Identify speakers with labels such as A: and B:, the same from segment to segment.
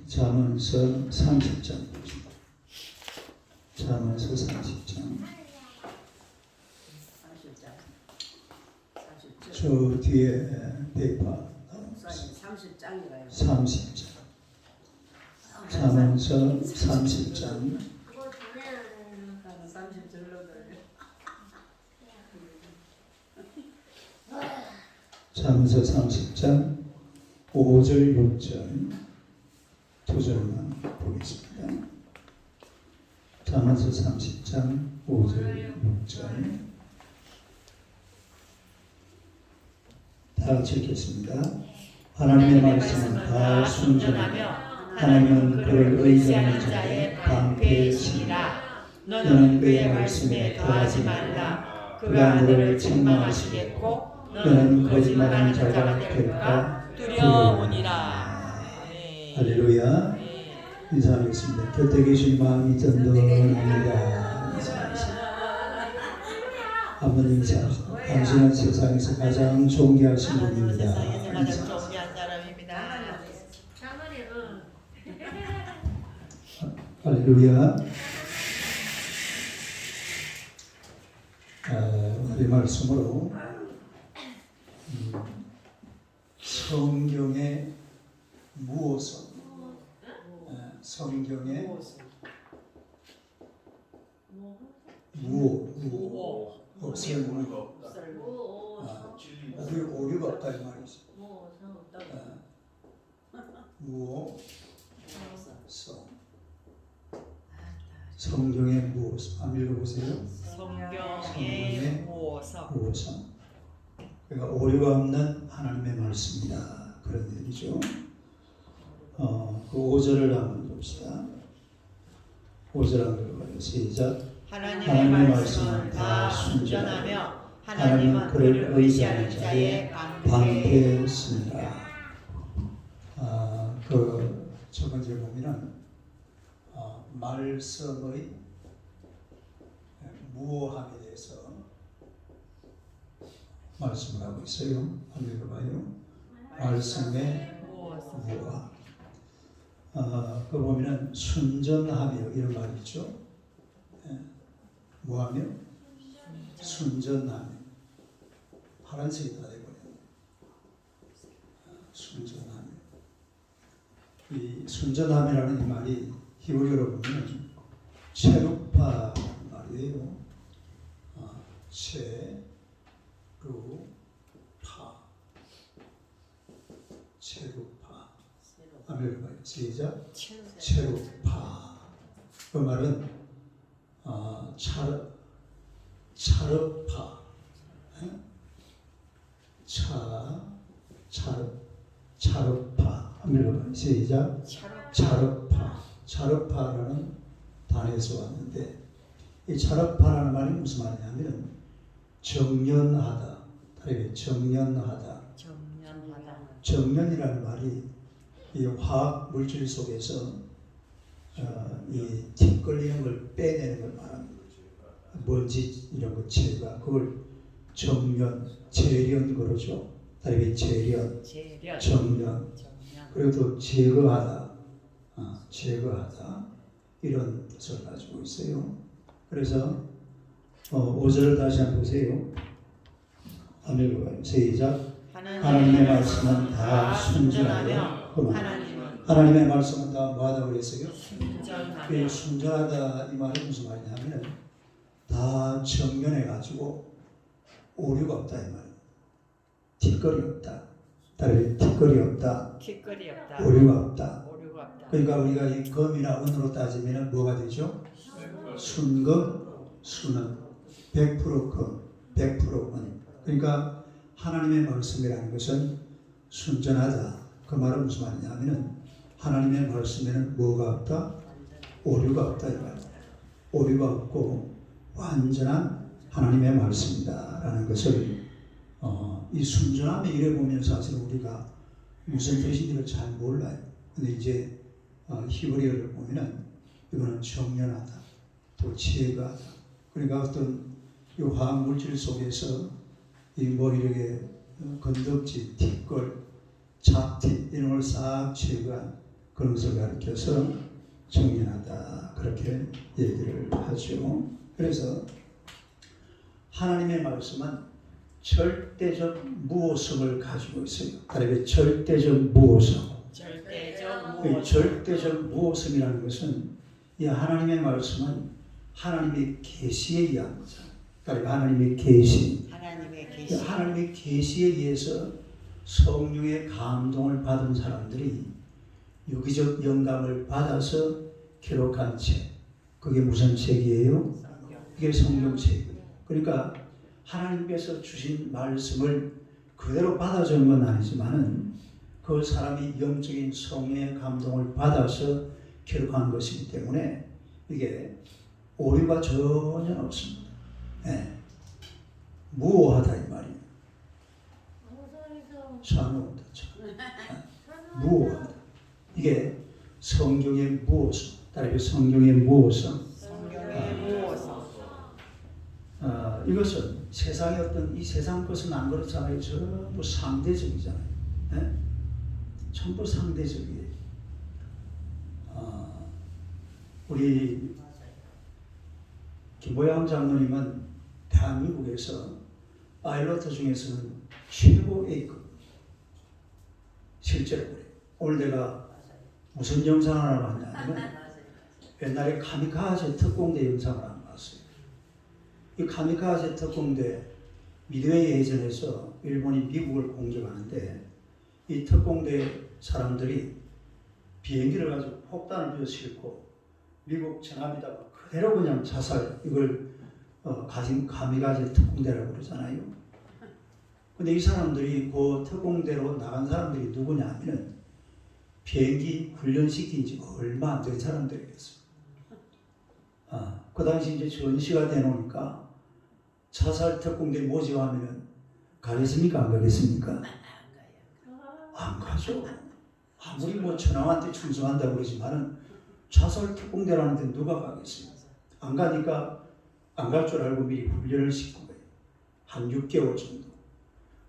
A: 잠언서 30장 봅시다. 잠언서 30장. 저 뒤에 페이퍼
B: 30장이라요.
A: 30장. 잠언서 30장.
B: 그거 보내는 30절로
A: 잠언서 30장 5절 6절 두 절만 보겠습니다. 잠언서 30장 5절 6절 다 같이 읽겠습니다. 하나님의 말씀은 다 순전하며 하나님은 그를 의지하는 자의 방패시니라. 너는 그의 말씀에 더하지 말라. 그가 너를 책망하시겠고 너는 거짓말하는 자가 될까 두려우니라. 할렐루야. 인사하겠습니다. 곁에 계신 마음이 든든합니다. 한번 인사하십시다. 당신은 세상에서 가장 존귀하신 분입니다.
C: 세상에서 가장 존귀한 사람입니다.
A: 할렐루야. 오늘의 말씀으로 성경의 무엇은 성경의 무엇 없을 오류가 없다 이 말이지. 무엇성 성경의 무엇 한번 읽어보세요.
C: 성경의 무엇성
A: 그러니까 오류가 없는 하나님의 말씀이다 그런 얘기죠. 그 5절을 한번 봅시다. 5절 한번 읽어봐요. 시작.
C: 하나님의 말씀은 다 순전하며 하나님은 그를 의지하는 자의
A: 방패였습니다. 그 첫 번째 보면은 말씀의 무오함에 대해서 말씀을 하고 있어요. 한번 읽어봐요. 말씀의 무오함. 그 보면은 순전하며 이런 말이 있죠. 뭐하며? 순전하며. 파란색이 다 되버려요. 순전하며. 이 순전함이라는 이 말이 히브리어로 보면 체루파 말이에요. 체루파. 한번 읽어봐요. 시작. 체루파. 그 말은 차르파. 차르파. 한번 읽어봐요. 시작. 차르파. 차르파라는 단어에서 왔는데 이 차르파라는 말이 무슨 말이냐면 정연하다. 다르게 정연하다. 정연이라는 말이 이 화학 물질 속에서 이 티끌리는 걸 빼내는 걸 말합니다. 먼지 이런 거 제거, 그걸 정연, 재련 그러죠. 다르게 재련, 정연. 그리고 또 제거하다, 제거하다 이런 뜻을 가지고 있어요. 그래서 5절을 다시 한번 보세요. 한번 읽어봐요. 시작. 하나님의 말씀은 다 순전하며 하나님의 말씀은 다 뭐하다고 그랬어요? 순전하다 이 말이 무슨 말이냐면 다 정연해가지고 오류가 없다 이 말이에요. 티끌이 없다. 다르게 티끌이 없다. 오류가 없다. 그러니까 우리가 이 금이나 은으로 따지면 뭐가 되죠? 순금, 순은 100% 금, 100% 은. 그러니까 하나님의 말씀이라는 것은 순전하다. 그 말은 무슨 말이냐면은 하나님의 말씀에는 뭐가 없다? 오류가 없다 이 말이에요. 오류가 없고 완전한 하나님의 말씀이다라는 것을 이 순전함에 이래 보면 사실 우리가 무슨 뜻인지를 잘 몰라요. 근데 이제 히브리어를 보면은 이거는 정연하다, 또 제거하다. 그러니까 어떤 이 화학 물질 속에서 이 뭐 이렇게 건덕지, 티끌, 잡티 이런 걸 싹 제거한 그런 것을 가르쳐서 정연하다 그렇게 얘기를 하죠. 그래서 하나님의 말씀은 절대적 무오성을 가지고 있어요. 다르게 절대적 무오성.
C: 절대적
A: 이
C: 무오성.
A: 절대적 무오성이라는 것은 이 하나님의 말씀은 하나님의 계시에 의한 거잖아요. 그러니까 하나님의 계시.
C: 하나님의 계시.
A: 하나님의 계시에 의해서 성령의 감동을 받은 사람들이 유기적 영감을 받아서 기록한 책. 그게 무슨 책이에요? 이게 성경책이에요. 그러니까 하나님께서 주신 말씀을 그대로 받아준 건 아니지만은 그 사람이 영적인 성령의 감동을 받아서 기록한 것이기 때문에 이게 오류가 전혀 없습니다. 네. 무오하다 이 말이에요. 찬호하다. 무오하다. 이게 성경의 무오성. 다르게 성경의 무오성.
C: 성경의 무오성.
A: 이것은 세상의 어떤 이 세상 것은 안 그렇잖아요. 전부 상대적이잖아요. 네? 전부 상대적이에요. 우리 김보양 장로님은 대한민국에서 파일로트 중에서는 최고 A급. 실제로 그래요. 오늘 내가 무슨 영상을 하나 봤냐면 옛날에 카미카제 특공대 영상을 하나 봤어요. 이 카미카제 특공대 미드웨이 해전에서 일본이 미국을 공격하는데 이 특공대 사람들이 비행기를 가지고 폭탄을 비워 싣고 미국 전함에다가 그대로 그냥 자살, 이걸 가진 카미카제 특공대라고 그러잖아요. 근데 이 사람들이 그 특공대로 나간 사람들이 누구냐면은 비행기 훈련시킨 지 얼마 안 된 사람들이었어요. 그 당시 이제 전시가 되놓으니까 자살 특공대 모집하면은 가겠습니까? 안 가겠습니까? 안 가죠. 아무리 뭐 천황한테 충성한다고 그러지만은 자살 특공대라는 데 누가 가겠어요? 안 가니까 안 갈 줄 알고 미리 훈련을 시킨 거예요. 한 6개월 정도.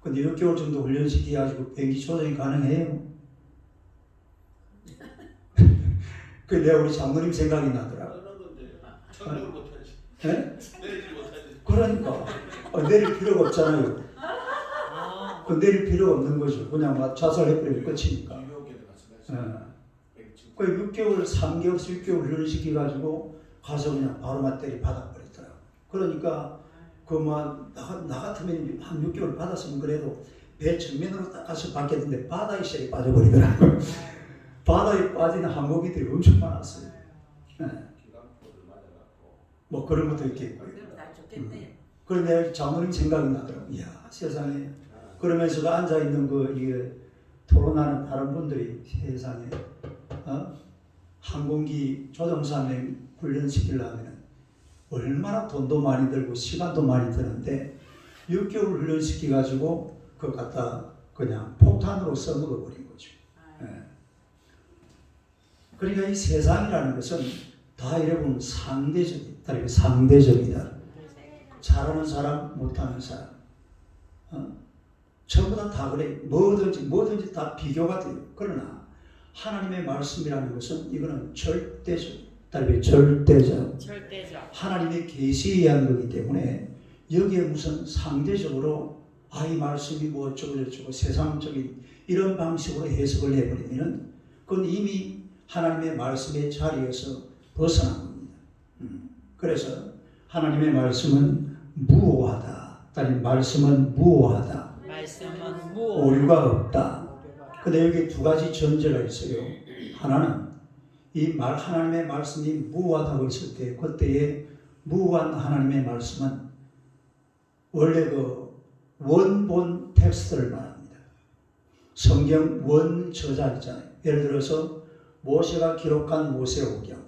A: 근데 6개월 정도 훈련시켜가지고 비행기 조정이 가능해요? 그 내가 우리 장로님 생각이 나더라.
D: 천국을 못하지.
A: 네?
D: 내리지 못하지.
A: 그러니까 내릴 필요가 없잖아요. 내릴 필요가 없는 거죠. 그냥 막 자살해버리면 끝이니까. 그 6개월, 3개월, 6개월 훈련시켜가지고 가서 그냥 바로만 때리 받아버리더라고. 그러니까 나 같으면 한 6개월 받았으면 그래도 배 정면으로 딱 가서 받겠는데 바다에 셀이 빠져버리더라고요. 바다에 빠지는 항공기들이 엄청 많았어요. 네. 뭐 그런 것도 있겠고요. 그런데 장로님 생각이 나더라고요. 이야, 세상에. 그러면서도 앉아있는 이게 토론하는 다른 분들이 세상에, 항공기 조종사님 훈련시키려면 얼마나 돈도 많이 들고 시간도 많이 드는데 6개월 훈련시켜가지고 그거 갖다 그냥 폭탄으로 써먹어버린 거죠. 네. 그러니까 이 세상이라는 것은 다 이래보면 상대적이다. 잘하는 사람, 못하는 사람. 전부 다 그래. 뭐든지 다 비교가 돼요. 그러나 하나님의 말씀이라는 것은 이거는 절대적. 하나님의 계시에 의한 거기 때문에 여기에 무슨 상대적으로 이 말씀이 뭐 어쩌고 세상적인 이런 방식으로 해석을 해버리면 그건 이미 하나님의 말씀의 자리에서 벗어난 겁니다. 그래서 하나님의 말씀은 무오하다. 말씀은 무오하다. 오류가 없다. 근데 여기 두 가지 전제가 있어요. 하나는 하나님의 말씀이 무오하다고 했을 때 그때의 무오한 하나님의 말씀은 원래 원본 텍스트를 말합니다. 성경 원저자 있잖아요. 예를 들어서 모세가 기록한 모세오경,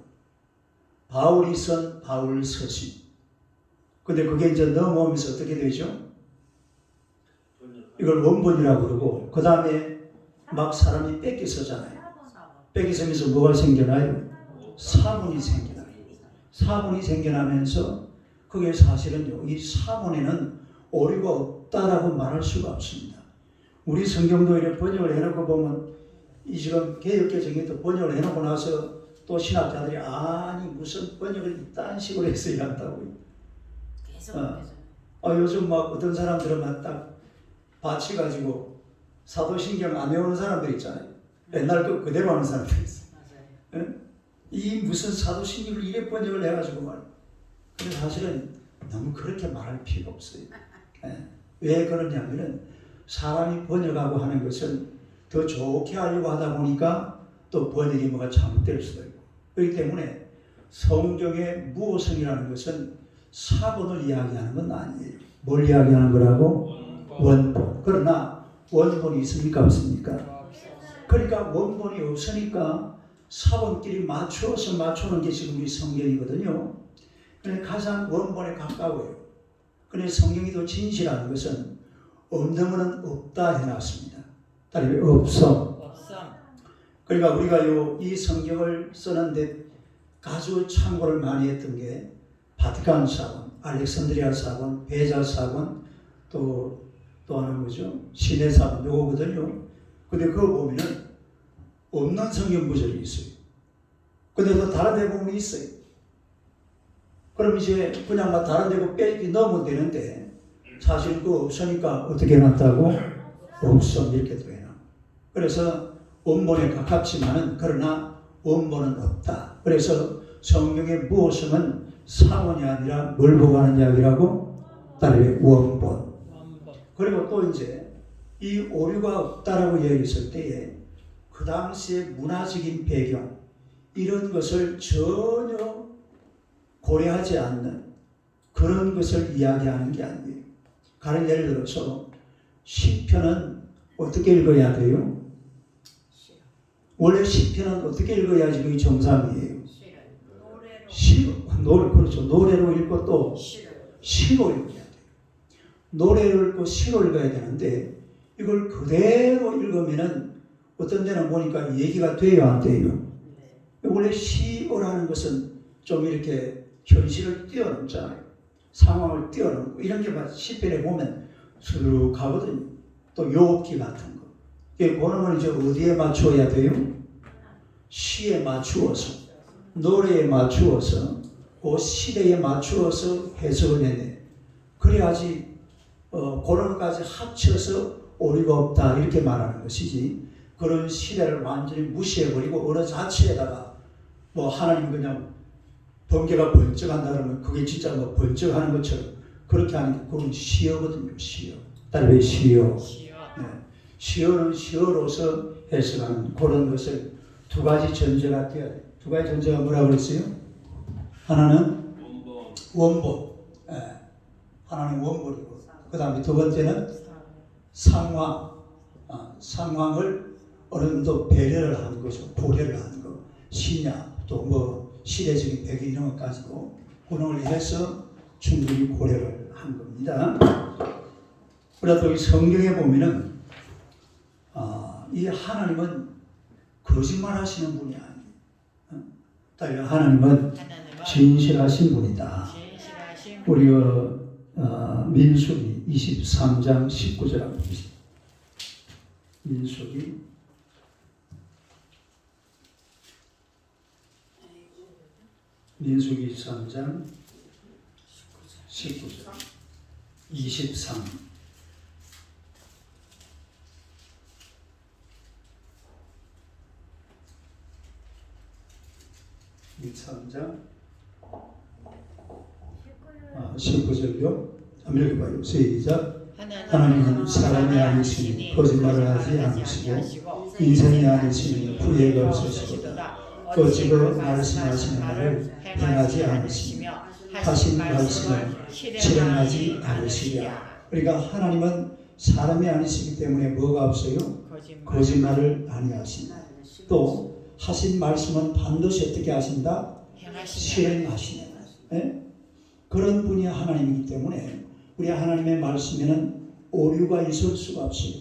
A: 바울이 쓴 바울 서신. 근데 그게 이제 넘어오면서 어떻게 되죠? 이걸 원본이라고 그러고 그 다음에 막 사람이 뺏기 쓰잖아요. 뺏기 쓰면서 뭐가 생겨나요? 사본이 생겨나요. 사본이 생겨나면서 그게 사실은요, 이 사본에는 오류가 없다라고 말할 수가 없습니다. 우리 성경도 이렇게 번역을 해놓고 보면 이 지금 개혁개정에도 번역을 해놓고 나서 또 신학자들이 아니 무슨 번역을 이딴 식으로 해서 이한다고.
B: 계속
A: 어.
B: 계속.
A: 요즘 막 어떤 사람들은 막 딱 받쳐가지고 사도신경 안 외우는 사람들 있잖아요. 옛날 거 그대로 하는 사람들 있어요.
B: 맞아요.
A: 이 무슨 사도신경을 이래 번역을 해가지고 말이에요. 근데 사실은 너무 그렇게 말할 필요가 없어요. 왜 그러냐면은 사람이 번역하고 하는 것은 더 좋게 하려고 하다 보니까 또 번역이 뭐가 잘못될 수도 있고. 그렇기 때문에 성경의 무호성이라는 것은 사본을 이야기하는 건 아니에요. 뭘 이야기하는 거라고? 원본. 그러나 원본이 있습니까? 없습니까? 그러니까 원본이 없으니까 사본끼리 맞추어서 맞추는 게 지금 이 성경이거든요. 그래서 가장 원본에 가까워요. 그래서 성경이 더 진실한 것은 없는 것은 없다 해놨습니다. 다른 없어. 그러니까 우리가 이 성경을 쓰는데 아주 참고를 많이 했던 게 바티칸 사본, 알렉산드리아 사본, 베자 사본, 또 하나 뭐죠? 시내 사본 요거거든요. 근데 그거 보면은 없는 성경 구절이 있어요. 근데 또 다른 데 보면 있어요. 그럼 이제 그냥 막 다른 데고 빼기 넣으면 되는데 사실 그거 없으니까 어떻게 해놨다고? 없어 이렇게 또 해놔. 그래서 원본에 가깝지만은 그러나 원본은 없다. 그래서 성경의 무엇은 사본이 아니라 뭘 보고 하는 이야기라고? 따르게 원본. 그리고 또 이제 이 오류가 없다라고 이야기했을 때에 그 당시의 문화적인 배경 이런 것을 전혀 고려하지 않는 그런 것을 이야기하는 게 아니에요. 다른 예를 들어서 시편은 어떻게 읽어야 돼요? 원래 시편은 어떻게 읽어야지 그게 정상이에요? 노래로. 그렇죠. 노래로 읽고 또 시로 읽어야 돼요. 노래를 읽고 시로 읽어야 되는데 이걸 그대로 읽으면은 어떤 데는 보니까 얘기가 돼요, 안 돼요? 원래 시어라는 것은 좀 이렇게 현실을 뛰어넘잖아요. 상황을 뛰어넘고 이런 게 시편에 보면 수룩 가거든요. 또 욥기 같은 거. 그런 건 이제 어디에 맞추어야 돼요? 시에 맞추어서, 노래에 맞추어서, 그 시대에 맞추어서 해석을 해내. 그래야지 그런 것까지 합쳐서 오류가 없다 이렇게 말하는 것이지. 그런 시대를 완전히 무시해버리고 어느 자체에다가 뭐 하나님 그냥 번개가 번쩍한다 그러면 그게 진짜 뭐 번쩍하는 것처럼 그렇게 하는 게 그건 시어거든요. 시어. 딸 왜 시어? 네. 시어는 시어로서 해석하는 그런 것을 두 가지 전제가 되어야 돼요. 두 가지 전제가 뭐라고 그랬어요? 하나는 원본. 네. 하나는 원본이고 그 다음에 두 번째는 상황. 상황을 어느 정도 배려를 하는 거죠. 고려를 하는 거. 신약 또 뭐 시대적인 배경 이런 것 가지고 그런 걸 해서 충분히 고려를 한 겁니다. 그래도 이 성경에 보면은 이 하나님은 거짓말하시는 분이 아니에요. 하나님은 진실하신 분이다. 우리 민수기 23장 19절 한번 보시죠. 민수기 23장 19절 23 23장 19절요. 한번 읽어봐요. 시작. 하나님은 사람이 아니시니 거짓말을 하지 않으시고 인생이 아니시니 후회가 없으시도다. 어찌고 말씀하시는 말을 행하지 않으시며 하신 말씀을 실행하지 않으시랴. 그러니까 하나님은 사람이 아니시기 때문에 뭐가 없어요? 거짓말을 아니하신다. 또 하신 말씀은 반드시 어떻게 하신다? 실행하시네. 네? 그런 분이 하나님이기 때문에 우리 하나님의 말씀에는 오류가 있을 수가 없어요.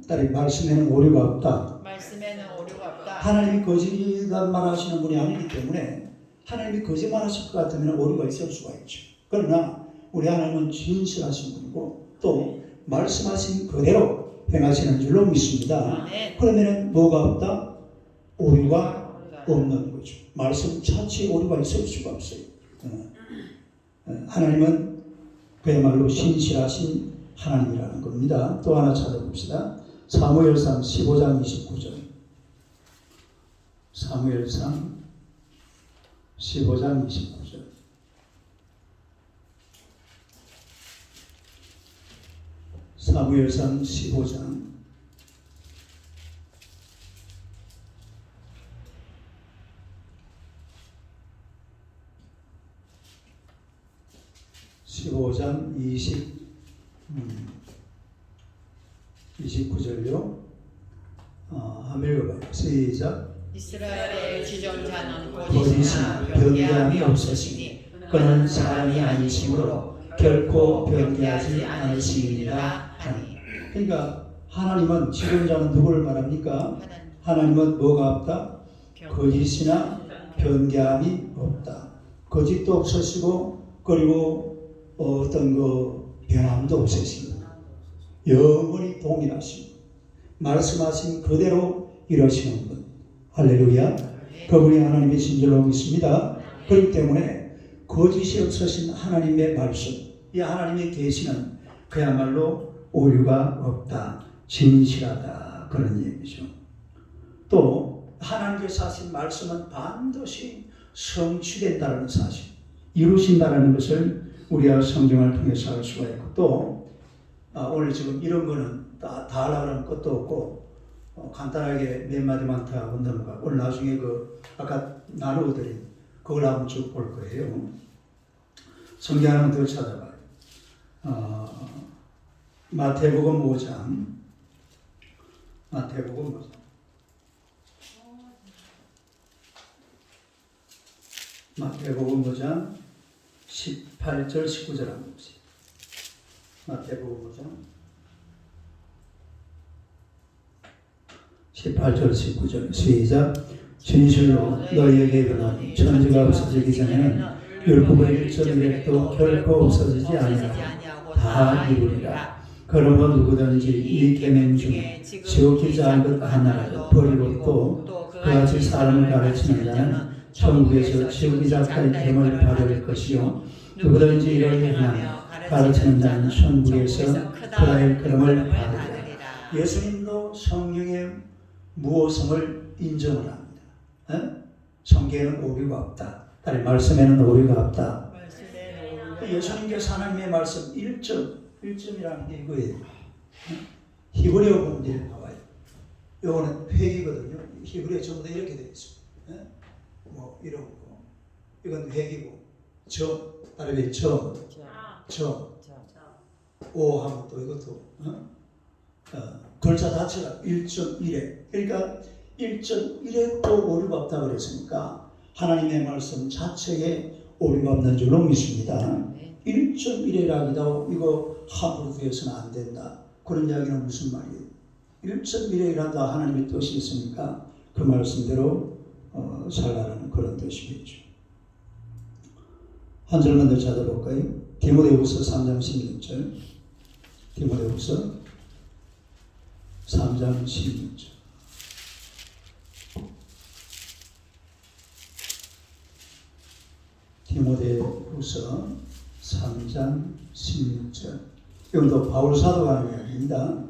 A: 딸이 말씀에는 오류가 없다.
C: 말씀에는 오류가 없다.
A: 하나님이 거짓말 하시는 분이 아니기 때문에 하나님이 거짓말 하실 것 같으면 오류가 있을 수가 있죠. 그러나 우리 하나님은 진실하신 분이고 또 말씀하신 그대로 행하시는 줄로 믿습니다.
C: 아멘.
A: 그러면은 뭐가 없다? 오류가 없는 거죠. 말씀 자체에 오류가 있을 수가 없어요. 하나님은 그야말로 신실하신 하나님이라는 겁니다. 또 하나 찾아봅시다. 사무엘상 15장 29절. 사무엘상 15장 29절. 사무엘상 15장 29절요. 한번 읽어봐요. 시작.
C: 이스라엘의 지존자는
A: 거짓은
C: 거짓이나
A: 변개함이 없으시니 그는 사람이 아니시므로 결코 변개하지 않으시니라 하니. 그러니까 하나님은 지존자는 누구를 말합니까? 하나님은 뭐가 없다? 거짓이나 변개함이 없다. 거짓도 없으시고 그리고 어떤 그 변함도 없으시고 영원히 동일하시고 말씀하신 그대로 이루시는 분. 할렐루야. 그분이 하나님이신 줄로 믿습니다. 그렇기 때문에 거짓이 없으신 하나님의 말씀, 이 하나님의 계시는 그야말로 오류가 없다, 진실하다, 그런 얘기죠. 또 하나님께서 하신 말씀은 반드시 성취된다는 사실, 이루신다는 것을 우리가 성경을 통해서 알 수가 있고, 또 오늘 지금 이런 거는 다 하려는 것도 없고 간단하게 몇 마디만 더 하고 넘어가고, 오늘 나중에 그 아까 나누어드린 그걸 한번 쭉 볼 거예요. 성경 하나 더 찾아봐요. 마태복음 5장. 마태복음 5장. 마태복음 5장 18절 19절 한번 봅시다. 마태복음 5장 18절 19절 시작. 진실로 너희에게 이르노니 천지가 없어지기 전에는 율법의 1.1획도 결코 없어지지 아니하고 다 이루리라. 그러므로 누구든지 이 계명 중에 지옥이지 않은 것 하나라도 버리고 또 그같이 사람을 가르치는 자는 천국에서 지옥이지 않은 계명을 받을 것이요 누구든지 이를 행하며 가르치는 자는 천국에서 그의 계명을 받으리라. 예수님도 성경의 무오성을 인정을 합니다. 성경에는 오류가 없다. 다른 말씀에는 오류가 없다. 예수님께서 하나님의 말씀 1점이라는 게 이거예요. 히브리어 본문에 나와요. 이거는 획이거든요. 히브리어 전부 다 이렇게 되어 있습니다. 뭐 이런 거. 이건 획이고 점, 다른 점, 오 하면 또 이것도 글자 자체가 1.1획. 그러니까 1.1획도 오류가 없다 그랬으니까 하나님의 말씀 자체에 오류가 없는 줄로 믿습니다. 1.1획이라기도 이거 함부로 되어서는 안 된다. 그런 이야기는 무슨 말이에요? 1.1획이라도 하나님의 뜻이 있으니까 그 말씀대로 살라는 그런 뜻이겠죠. 한 절만 더 찾아볼까요? 디모데후서 3장 16절. 디모데후서 3장 16절. 디모데후서 3장 16절. 이것도 바울 사도가 하는 이야기입니다.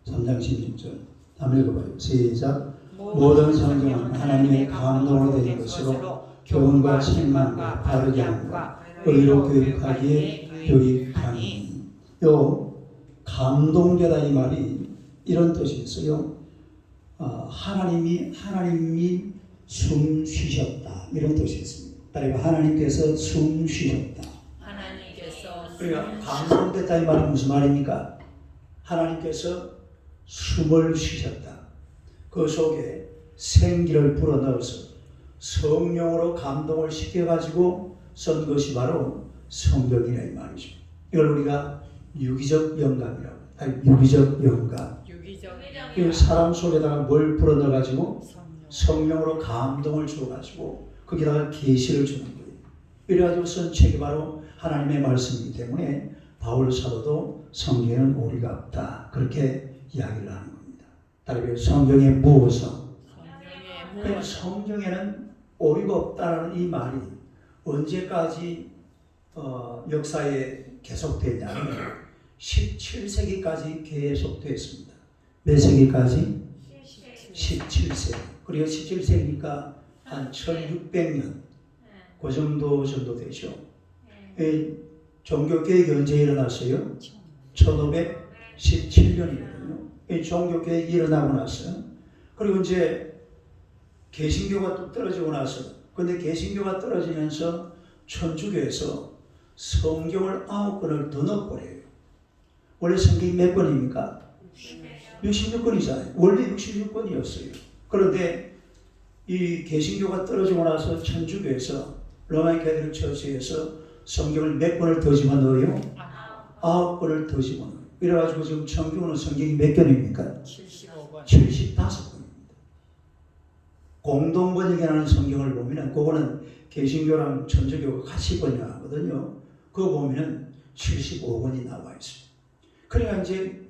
A: 3장 16절. 한번 읽어봐요. 시작. 모든 성경은 하나님의 감동으로 된 것으로 교훈과 책망과 바르게 함과 의로 교육하기에 교육하니. 요 감동되다 이 말이 이런 뜻이 있어요. 하나님이 숨 쉬셨다 이런 뜻이 있습니다. 그리고 하나님께서 숨 쉬셨다. 그러니까 감동됐다 이 말은 무슨 말입니까? 하나님께서 숨을 쉬셨다. 그 속에 생기를 불어넣어서 성령으로 감동을 시켜가지고 쓴 것이 바로 성경이라 이 말이죠. 이걸 우리가 유기적 영감이라고. 유기적 영감. 이 사람 속에다가 뭘 불어넣어가지고 성령으로 감동을 줘가지고 거기다가 계시를 주는 거예요. 이래가지고 쓴 책이 바로 하나님의 말씀이기 때문에 바울 사도도 성경에는 오류가 없다. 그렇게 이야기를 하는 겁니다. 다른 성경의 무호성. 그러니까 성경에는 오류가 없다는 이 말이 언제까지 역사에 계속되냐면 17세기까지 계속됐습니다. 몇 세기까지? 17세기. 그리고 17세기니까 한 1600년 그 정도 되죠. 종교개혁이 언제 일어났어요? 1517년이거든요. 이 종교개혁이 일어나고 나서 그리고 이제 개신교가 또 떨어지고 나서 근데 개신교가 떨어지면서 천주교에서 성경을 9권을 더 넣어버려요. 원래 성경이 몇 권입니까? 66권이잖아요. 원래 66권이었어요. 그런데 이 개신교가 떨어지고 나서 천주교에서 로마 캐톨릭 처치에서 성경을 몇 권을 더 집어넣어요? 9권을 더 집어넣어요. 이래가지고 지금 천주교는 성경이 몇 권입니까?
C: 75권.
A: 75권입니다. 공동번역이라는 성경을 보면은 그거는 개신교랑 천주교가 같이 번역하거든요. 그거 보면은 75권이 나와 있습니다. 그러니까 이제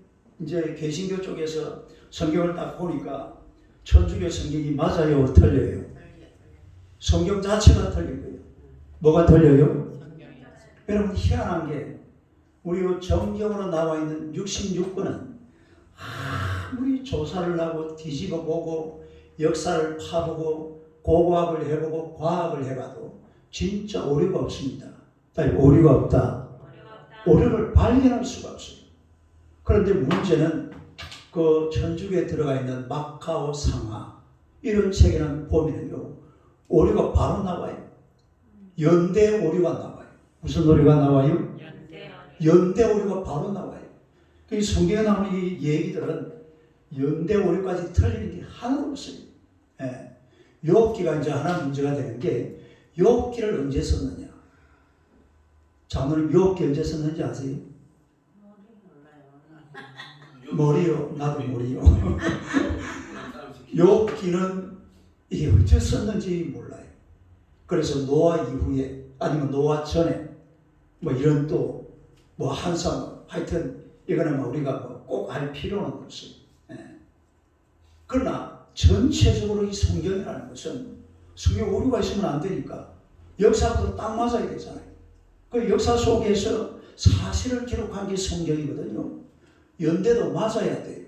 A: 개신교 쪽에서 성경을 딱 보니까 천주교 성경이 맞아요, 틀려요? 성경 자체가 틀린 거예요. 뭐가 틀려요? 여러분 희한한 게 우리 정경으로 나와 있는 66권은 아무리 조사를 하고 뒤집어 보고 역사를 파보고 고고학을 해보고 과학을 해봐도 진짜 오류가 없습니다. 오류가 없다. 오류를 발견할 수가 없어요. 그런데 문제는 그 천주교에 들어가 있는 마카오 상하 이런 책에는 보면요 오류가 바로 나와요. 연대 오류가 나와요. 무슨 오류가 나와요? 연대 오류가 바로 나와요. 그 성경에 나오는 이 얘기들은 연대 오류까지 틀리는 게 하나도 없어요. 예. 욥기가 이제 하나 문제가 되는 게 욥기를 언제 썼느냐? 장로님 욥기 언제 썼는지 아세요? 머리요. 나도 머리요. 욥기는 이게 언제 썼는지 몰라요. 그래서 노아 이후에 아니면 노아 전에 뭐 이런 또 뭐 한참 하여튼 이거는 뭐 우리가 꼭 알 필요는 없어요. 예. 그러나 전체적으로 이 성경이라는 것은 성경 오류가 있으면 안 되니까 역사도 딱 맞아야 되잖아요. 그 역사 속에서 사실을 기록한 게 성경이거든요. 연대도 맞아야 돼요.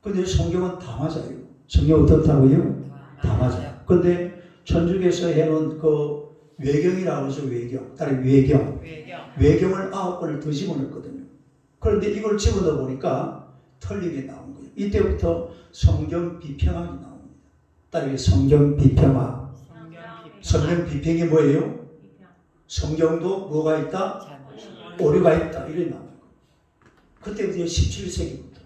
A: 근데 성경은 다 맞아요. 성경 어떻다고요? 다 맞아요. 근데 천주교에서 해놓은 그 외경이라고 해서 다른 외경을 9권을 더 집어넣었거든요. 그런데 이걸 집어넣어 보니까 틀리게 나온 거예요. 이때부터 성경 비평학이 나옵니다. 다른 성경 비평학. 성경 비평이 뭐예요? 성경도 뭐가 있다? 오류가 있다. 이래 나와요. 그때부터 17세기부터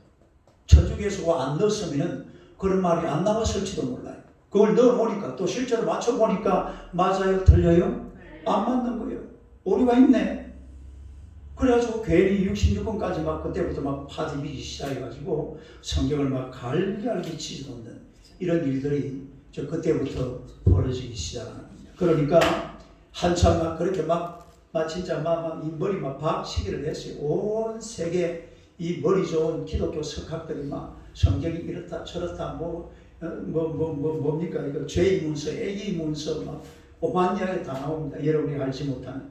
A: 천주교에서 그거 안 넣었으면 그런 말이 안 나왔을지도 몰라요. 그걸 넣어보니까 또 실제로 맞춰보니까 맞아요? 틀려요? 안 맞는 거예요. 오류가 있네. 그래가지고 괜히 66권까지 막 그때부터 막 파디비기 시작해가지고 성경을 막 갈기갈기 치지놓는 이런 일들이 저 그때부터 벌어지기 시작합니다. 그러니까 한참 막 그렇게 막 진짜 막 이 머리 막 박치기를 했어요. 온 세계 이 머리 좋은 기독교 석학들이 막 성경이 이렇다 저렇다 뭡니까 이거 죄의 문서, 애기 문서 막 오만 이야기 다 나옵니다. 여러분이 알지 못하는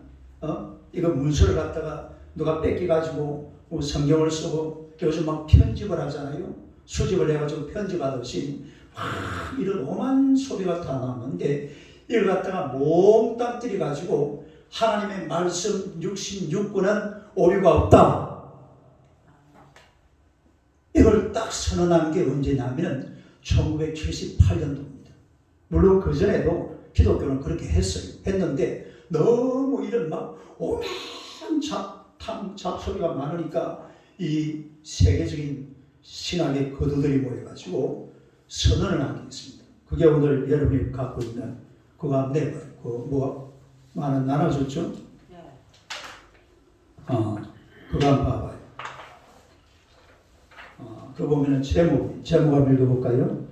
A: 이거 문서를 갖다가 누가 뺏겨가지고 성경을 쓰고 요즘 막 편집을 하잖아요. 수집을 해가지고 편집하듯이 막 이런 오만 소리가 다 나오는데 이걸 갖다가 몽땅 들여가지고 하나님의 말씀 66권은 오류가 없다. 이걸 딱 선언한 게 언제냐면 1978년도입니다. 물론 그 전에도 기독교는 그렇게 했는데 너무 이런 막 오만 잡소리가 많으니까 이 세계적인 신학의 거두들이 모여가지고 선언을 한 게 있습니다. 그게 오늘 여러분이 갖고 있는 그거 한번 내봐요. 그거 하나 나눠줬죠? 그거 한번 봐봐요. 그거 보면은 제목 한번 읽어볼까요?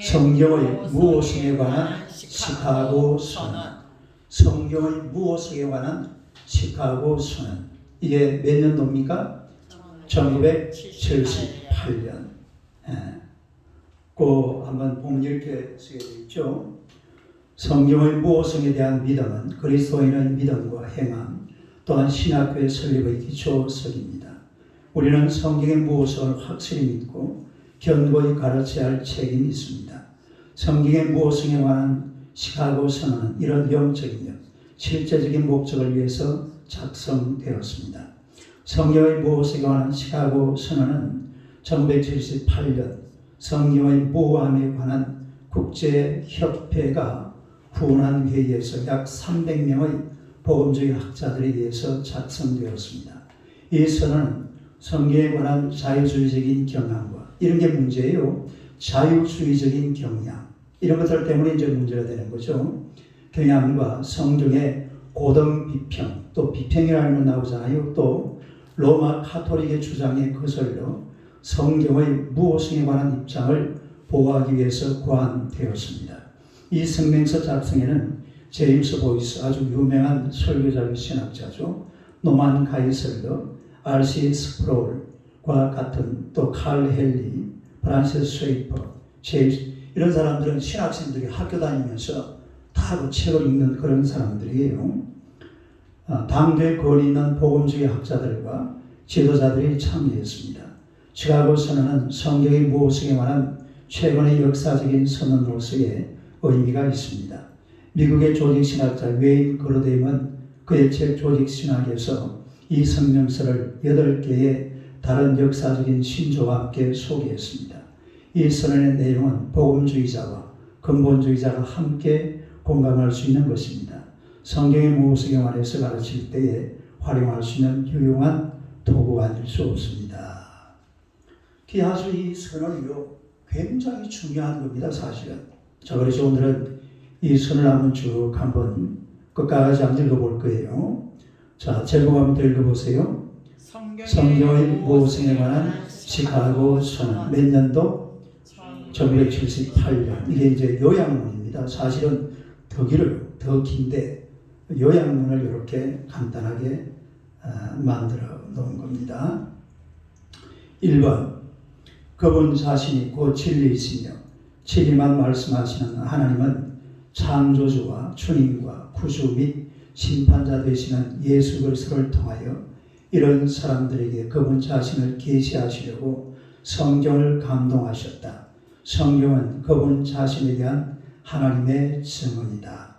A: 성경의 무호성에 관한 시카고 선언. 성경의 무호성에 관한 시카고 선언. 이게 몇 년도입니까? 1978년. 그 한번 보면 이렇게 쓰여 있죠. 성경의 무호성에 대한 믿음은 그리스도인의 믿음과 행함 또한 신학교의 설립의 기초석입니다. 우리는 성경의 무호성을 확실히 믿고 견고히 가르쳐야 할 책임이 있습니다. 성경의 무호성에 관한 시카고 선언은 이런 영적이며 실제적인 목적을 위해서 작성되었습니다. 성경의 무호성에 관한 시카고 선언은 1978년 성경의 무호함에 관한 국제협회가 후원한 회의에서 약 300명의 복음주의 학자들에 의해서 작성되었습니다. 이 선언은 성경에 관한 자유주의적인 경향과 이런 게 문제예요. 자유주의적인 경향 이런 것들 때문에 이제 문제가 되는 거죠. 경향과 성경의 고등 비평 또 비평이라는 건 나오잖아요. 또 로마 카톨릭의 주장에 거슬러 성경의 무호성에 관한 입장을 보호하기 위해서 고안되었습니다. 이 성명서 작성에는 제임스 보이스 아주 유명한 설교자 신학자죠. 노만 가이슬러, R.C. 스프롤과 같은 또 칼 헨리, 프란시스 쉐이퍼, 제임스 이런 사람들은 신학생들이 학교 다니면서 다 그 책을 읽는 그런 사람들이에요. 당대 권위 있는 복음주의 학자들과 지도자들이 참여했습니다. 시카고 선언은 성경의 무호성에 관한 최근의 역사적인 선언으로서의 의미가 있습니다. 미국의 조직신학자 웨인 그로데임은 그의 책 조직신학에서 이 성명서를 8개의 다른 역사적인 신조와 함께 소개했습니다. 이 선언의 내용은 복음주의자와 근본주의자가 함께 공감할 수 있는 것입니다. 성경의 무호성에 관해서 가르칠 때에 활용할 수 있는 유용한 도구가 아닐 수 없습니다. 아주 이 선언이요 굉장히 중요한 겁니다. 사실은. 자, 그래서 오늘은 이 선을 한번 끝까지 한번 읽어볼 거예요. 자, 제목 한번 읽어보세요. 성경의 무호성에 관한 시카고 선언. 몇 년도? 1978년. 이게 이제 요약문입니다. 사실은 더 길어요. 더 긴데 요약문을 이렇게 간단하게 만들어 놓은 겁니다. 1번. 그분 자신이 곧 진리이시며 진리만 말씀하시는 하나님은 창조주와 주님과 구주 및 심판자 되시는 예수 그리스도를 통하여 이런 사람들에게 그분 자신을 계시하시려고 성경을 감동하셨다. 성경은 그분 자신에 대한 하나님의 증언이다.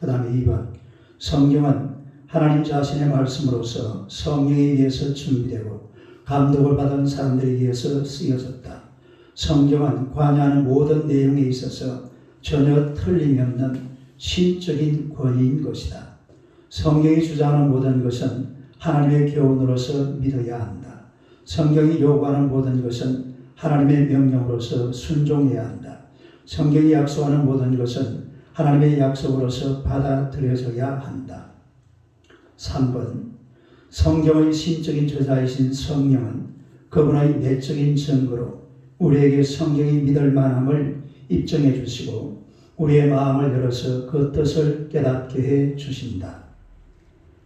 A: 그 다음에 2번. 성경은 하나님 자신의 말씀으로서 성령에 의해서 준비되고 감독을 받은 사람들에 의해서 쓰여졌다. 성경은 관여하는 모든 내용에 있어서 전혀 틀림이 없는 신적인 권위인 것이다. 성경이 주장하는 모든 것은 하나님의 교훈으로서 믿어야 한다. 성경이 요구하는 모든 것은 하나님의 명령으로서 순종해야 한다. 성경이 약속하는 모든 것은 하나님의 약속으로서 받아들여져야 한다. 3번. 성경의 신적인 저자이신 성령은 그분의 내적인 증거로 우리에게 성경이 믿을 만함을 입증해 주시고 우리의 마음을 열어서 그 뜻을 깨닫게 해 주신다.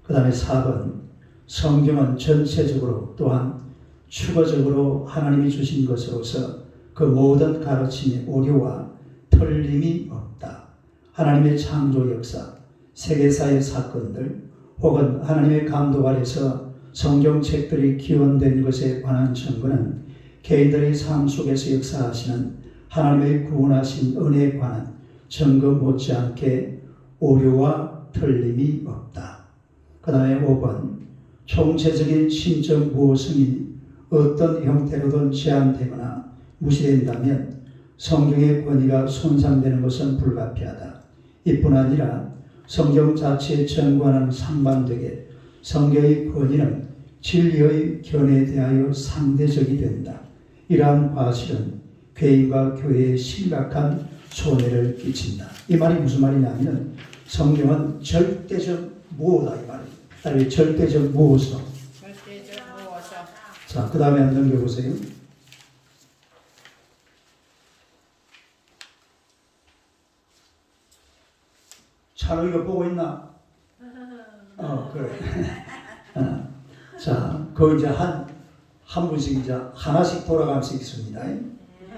A: 그 다음에 4번. 성경은 전체적으로 또한 추가적으로 하나님이 주신 것으로서 그 모든 가르침에 오류와 틀림이 없다. 하나님의 창조 역사, 세계사의 사건들 혹은 하나님의 감독 아래서 성경책들이 기원된 것에 관한 증거는 개인들의 삶 속에서 역사하시는 하나님의 구원하신 은혜에 관한 증거 못지않게 오류와 틀림이 없다. 그 다음에 5번. 총체적인 신적 무호성이 어떤 형태로든 제한되거나 무시된다면 성경의 권위가 손상되는 것은 불가피하다. 이뿐 아니라 성경 자체에 전과하는 상반되게 성경의 권위는 진리의 견해에 대하여 상대적이 된다. 이러한 과실은 개인과 교회에 심각한 손해를 끼친다. 이 말이 무슨 말이냐면 성경은 절대적 무호다 이 말이에요. 따로 절대적 무호성. 자, 그 다음에 한번 넘겨보세요. 찬우 이거 보고 있나? 그래. 자, 그 이제 한 분씩 이제 하나씩 돌아가면서 읽습니다.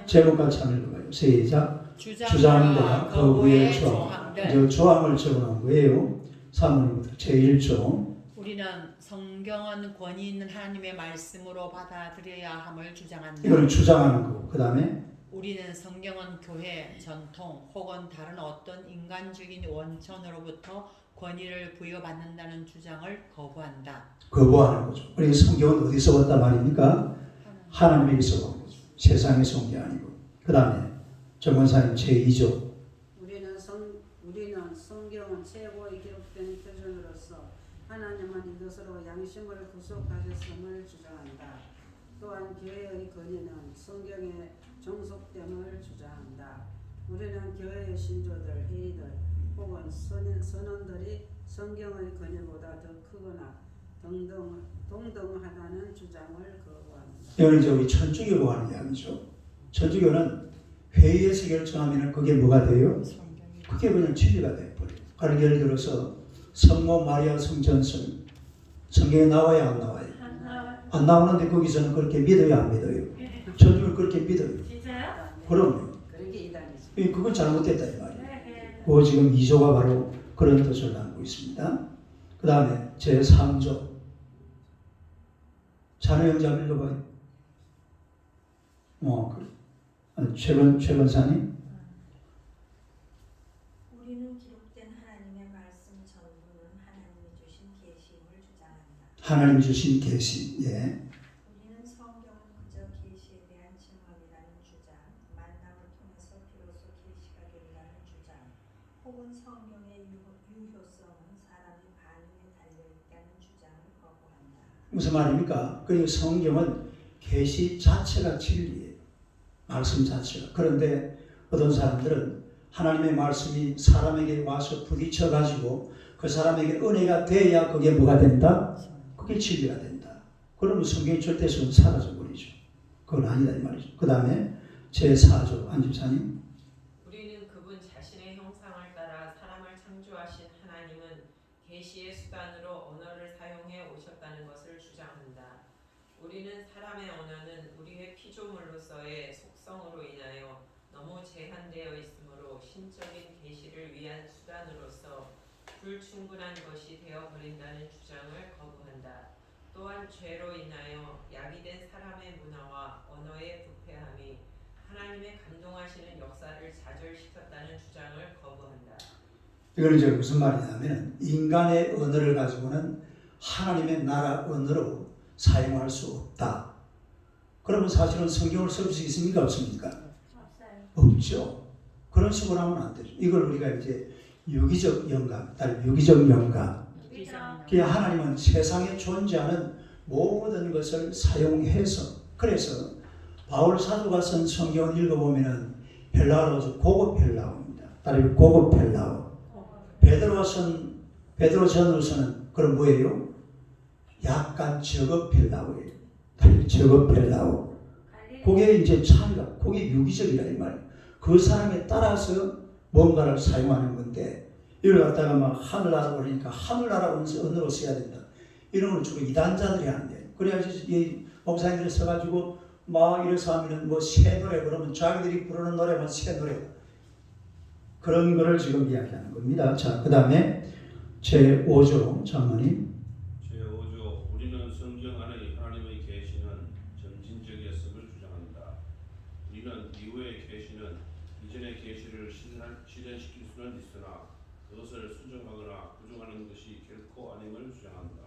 A: 제목 같이 한번 읽어봐요. 시작. 주장과 거부의 조항. 이제 조항을 적어놓은 거예요. 3번부터 제1조.
C: 우리는 성경은 권위 있는 하나님의 말씀으로 받아들여야 함을 주장한다.
A: 이걸 주장하는 거고, 그 다음에
C: 우리는 성경은 교회, 전통 혹은 다른 어떤 인간적인 원천으로부터 권위를 부여받는다는 주장을 거부한다.
A: 거부하는 거죠. 우리 성경은 어디서 왔단 말입니까? 하나님에게서 온 거죠. 세상에서 온 게 아니고. 그 다음에 정권사님 제2조.
B: 우리는 성경은 최고의 기록된 표준으로서 하나님은 이것으로 양심을 구속하셨음을 주장한다. 또한 교회의 권위는 성경의 종속됨을 주장한다. 우리는 교회의 신조들, 회의들 혹은 선원들이 성경의 권위보다 더 크거나 동등하다는 주장을 거부합니다.
A: 이건 이제 우리 천주교가 하는 이야기죠. 천주교는 회의에서 결정하면 그게 뭐가 돼요? 그게 그냥 진리가 돼버려요. 그러니까 예를 들어서 성모 마리아 성전설 성경에 나와야 안 나와요? 안 나오는데 거기서는 그렇게 믿어요, 안 믿어요? 천주교는 그렇게 믿어요.
B: 진짜요?
A: 그럼요.
B: 그런 게 이단이죠.
A: 그건 잘못됐다 이 말이에요. 그 지금 2조가 바로 그런 뜻을 담고 있습니다. 그 다음에 제3조. 자녀영자 읽어봐요. 최근사님.
E: 우리는 기록된 하나님의 말씀 전부는 하나님이 주신 계시임을 주장한다.
A: 하나님 주신 계시. 예.
E: 우리는 성경은 그저 계시에 대한 증언이라는 주장, 만남을 통해서 비로소 계시가 된다는 주장, 혹은 성경의 유효성은 사람의 반응에 달려 있다는 주장을 거부한다.
A: 무슨 말입니까? 그 성경은 계시 자체가 진리예요. 말씀 자체가. 그런데 어떤 사람들은 하나님의 말씀이 사람에게 와서 부딪혀 가지고 그 사람에게 은혜가 돼야 그게 뭐가 된다? 그게 진리가 된다. 그러면 성경이 절대성은 사라져 버리죠. 그건 아니다 이 말이죠. 그 다음에 제4조 안집사님.
F: 우리는 그분 자신의 형상을 따라 사람을 창조하신 하나님은 계시의 수단으로 언어를 사용해 오셨다는 것을 주장한다. 우리는 사람의 언어는 우리의 피조물로서의 속성으로 인하여 너무 제한되어 있으므로 신적인 계시를 위한 수단으로서 불충분한 것이 되어버린다는 주장을 거부한다. 또한 죄로 인하여 야기된 사람의 문화와 언어의 부패함이 하나님의 감동하시는 역사를 좌절시켰다는 주장을 거부한다.
A: 이건 이제 무슨 말이냐면 인간의 언어를 가지고는 하나님의 나라 언어로 사용할 수 없다. 그러면 사실은 성경을 쓸 수 있습니까? 없습니까? 없죠. 그런 식으로 하면 안 되죠. 이걸 우리가 이제 유기적 영감, 유기적 영감. 그냥 하나님은 세상에 존재하는 모든 것을 사용해서, 그래서 바울 사도가 쓴 성경을 읽어보면은 헬라어로 고급 헬라어입니다. 따로 고급 헬라어. 베드로 전후서는 그럼 뭐예요? 약간 저급 헬라어예요. 저급 헬라어. 그게 이제 차이가, 그게 유기적이라 이 말이에요. 그 사람에 따라서 뭔가를 사용하는 건데, 이걸 갖다가 막 하늘나라 그러니까 하늘나라 언어로 써야 된다. 이런 걸 주로 이단자들이 하는데, 그래야지 이 목사님들이 써가지고 막 이래서 하면은 뭐 새 노래 그러면 자기들이 부르는 노래만 새 노래. 그런 거를 지금 이야기하는 겁니다. 자, 그 다음에 제5조 장로님.
D: 제5조 우리는 성경 안의 하나님의 계시는 점진적이었음을 주장한다. 우리는 이후의 계시는 이전의 계시를 실현시킬 수는 있으나 그것을 수정하거나 부정하는 것이 결코 아님을 주장한다.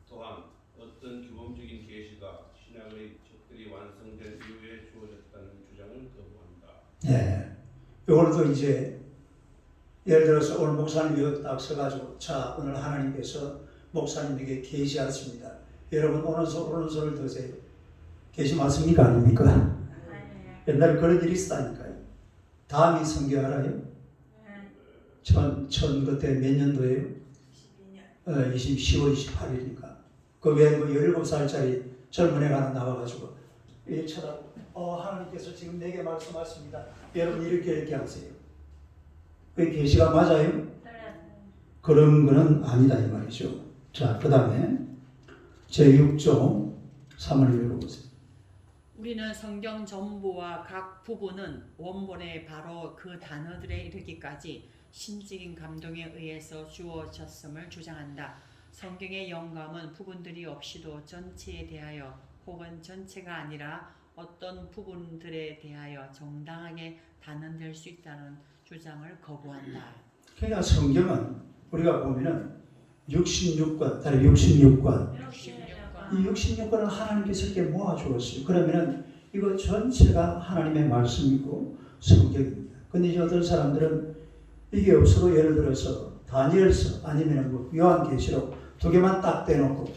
D: 또한 어떤 기본적인 계시가 신약의 책들이 완성된 이후에 주어졌다는 주장을 거부한다.
A: 네. 이걸도 이제 예를 들어서 오늘 목사님이 여기 딱 서가지고 자 오늘 하나님께서 목사님에게 계시하셨습니다. 여러분 오른손을 드세요. 계시 맞습니까? 아닙니까? 옛날에 그런 일이 있었다니까요. 다음이 성경 알아요? 그때 몇 년도예요? 10월 28일이니까. 그 외에 뭐 17살짜리 젊은 애가 하나 나와가지고 이 쳐다보고 하나님께서 지금 내게 말씀하십니다. 여러분 이렇게 하세요. 그게 계시가 맞아요? 그런 거는 아니다 이 말이죠. 자, 그 다음에 제6조 3을 읽어보세요.
C: 우리는 성경 전부와 각 부분은 원본에 바로 그 단어들에 이르기까지 신적인 감동에 의해서 주어졌음을 주장한다. 성경의 영감은 부분들이 없이도 전체에 대하여 혹은 전체가 아니라 어떤 부분들에 대하여 정당하게 단언될 수 있다는 주장을 거부한다.
A: 그러니까 성경은 우리가 보면은 66권, 다른 66권, 이 66권을 하나님께서 이렇게 모아주었어요. 그러면은 이거 전체가 하나님의 말씀이고 성경입니다. 근데 이제 어떤 사람들은 이게 없어도 예를 들어서 다니엘서 아니면 뭐 요한계시록 두 개만 딱 떼놓고